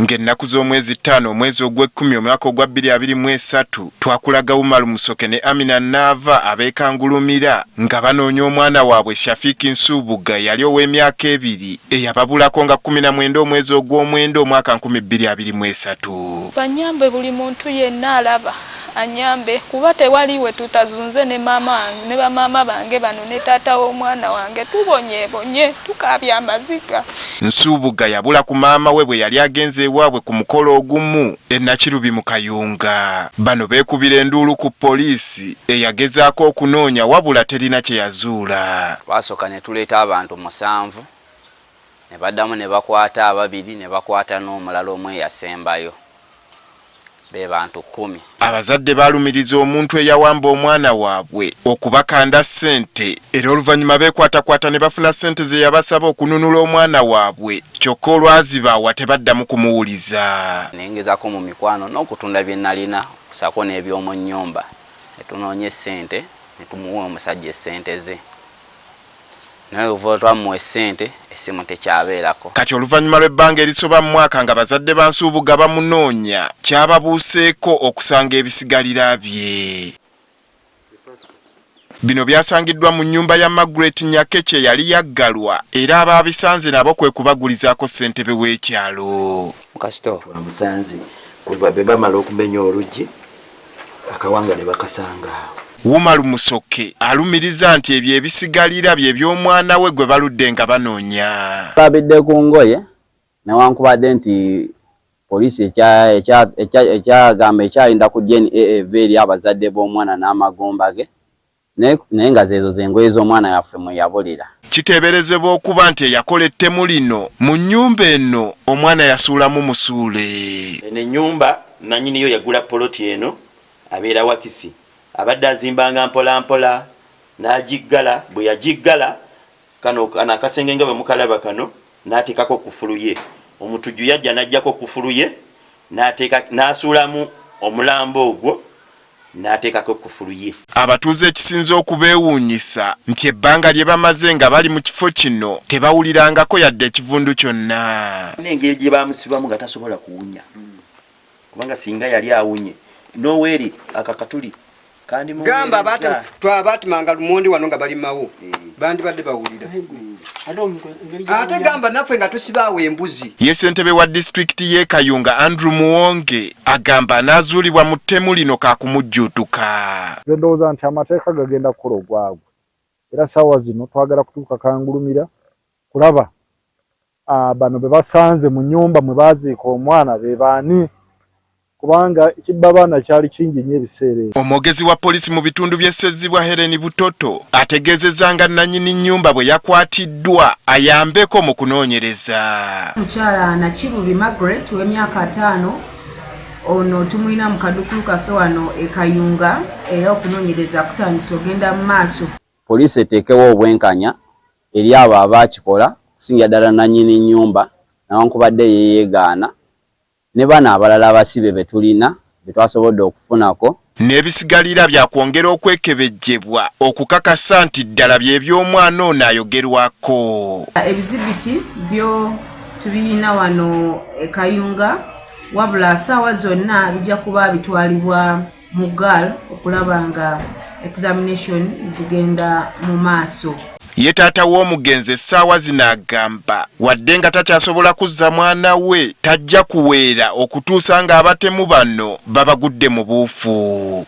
Ng'ennaku z'omwezi 5 omwezi ogw'Ekkumi omwaka ogwa 2023 twakulaga Umaru Musoke ne Amina Nava abeekangulumira nga banoonya omwana waabwe Shafiki Nsubuga yali ow'emyaka 2 eyababulako nga 19 omwezi ogw'Omwenda omwaka 2023. Banyambe buli muntu yenna alaba anyambe kuba tewaliwe tutazunze ne mama wange ne bamama bange bano ne taata w'omwana wange tubonye tukaabya amaziga. Nsubuga yabula ku maama we bwe yali agenze ewaabwe ku mukolo ogumu Nakirubi mu Kayunga. Bano beekubira enduulu ku poliisi eyagezaako okunoonya wabula terina kye yazuula. Twasooka ne tuleeta abantu 7 ne baddamu ne bakwata 2 ne bakwata n'omulala omwe yasembayo. Be bantu 10. Abazadde baalumiriza omuntu eyawamba omwana waabwe okubakanda ssente era oluvannyuma beekwatakwata ne bafuna ssente ze yabasaba okununula omwana waabwe kyokka olwazibawa tebaddamu kumuwuliza. Nengezako mu mikwano n'okutunda bye nalina kusako n'ebyomu nnyumba ne tunoonye ssente ne tumuwa omusajja essente ze. Naye oluva twamuwa essente essimu tekyabeerako. Kati oluvannyuma lw'ebbanga erisoba mu mwaka nga bazadde ba Nsubuga bamunoonya kyababuuseeko okusanga ebisigalira bye. Bino byasangiddwa mu nnyumba ya Margaret Nyakece yali yaggalwa era abaabisanze nabo kwe kubagulizaako ssentebe w'ekyalo. Mukasitoofu amusanze kuba be bamala okumenya oluggi akawanga ne bakasanga. Umaru Musoke alumiriza nti ebyo ebisigalira bye by'omwana we gwe baludde nga banoonya. Babidde ku ngoye newankubadde nti poliisi ekyagamba ekyalinda ku DNA eri abazadde b'omwana n'amagomba ge naye nga zeezo z'engoye z'omwana yaffe mwe yabulira. Kiteeberezebwa okuba nti eyakola ettemu lino mu nnyumba eno omwana yasuulamu musuule. Eno ennyumba nannyiniyo yagula poloti eno abeera Wakisi. Abadde azimbanga mpola mpola n'agiggala bwe yagiggala kano akasenge nga bwe mukalaba kano n'ateekako kufulu ye. Omutujju yajja n'ajjako kufulu ye n'asuulamu omulambo ogwo n'ateekako kufulu ye. Abatuuze ekisinza okubeewuunyisa nti ebbanga lye bamaze nga bali mu kifo kino tebawulirangako yadde ekivundu kyonna. N'engeri gye baamusibamu nga tasobola kuwunya kubanga singa yali awunye n'oweeri akakatuli kandi gamba batimanga lumondi wano nga balimawo bandibadde bawulira ate gamba naffe nga tusibaawo embuzi. Ye ssentebe wa disitulikiti y'e Kayunga Andrew Muwonge agamba anaazuulibwa mu ttemu lino kaakumujjuutuka. Ndowooza nti amateeka gagenda kukola ogwabwe era ssaawa zino twagala kutuuka kangulumira kulaba bano be basanze mu nnyumba mwe baaziika omwana be baani kubanga ekibbabaana kyali kingi nnyo ebiseera ebyo. Omwogezi wa poliisi mu bitundu by'e Sezibwa Helen Butoto ategeezezza nga nannyini nnyumba bwe yakwatiddwa ayambeko mu kunoonyereza. Mukyala Nakirubi Margaret w'emyaka 5 ono tumulina mu kadukulu kaffe wano e Kayunga era okunoonyereza kutandise ogenda mu maaso. Poliisi eteekewo obwenkanya eri abo abaakikola kusinga ddala nannyini nnyumba newankubadde yeyeegaana ne bana abalala abasibe betulina betwasobodde okufunako. N'ebisigalira byakwongera okwekebejjebwa okukakasa nti ddala bye by'omwana ono ayogerwako. Ebizibiti byo tubirina wano e Kayunga wabula ssaawa zonna bijja kuba bitwalibwa mu GAL okulaba nga examination zigenda mu maaso. Ye taata w'omugenzi essaawa zino agamba wadde nga takyasobola kuzza mwana we tajja kuweera okutuusa nga abatemu bano babagudde mu buufu.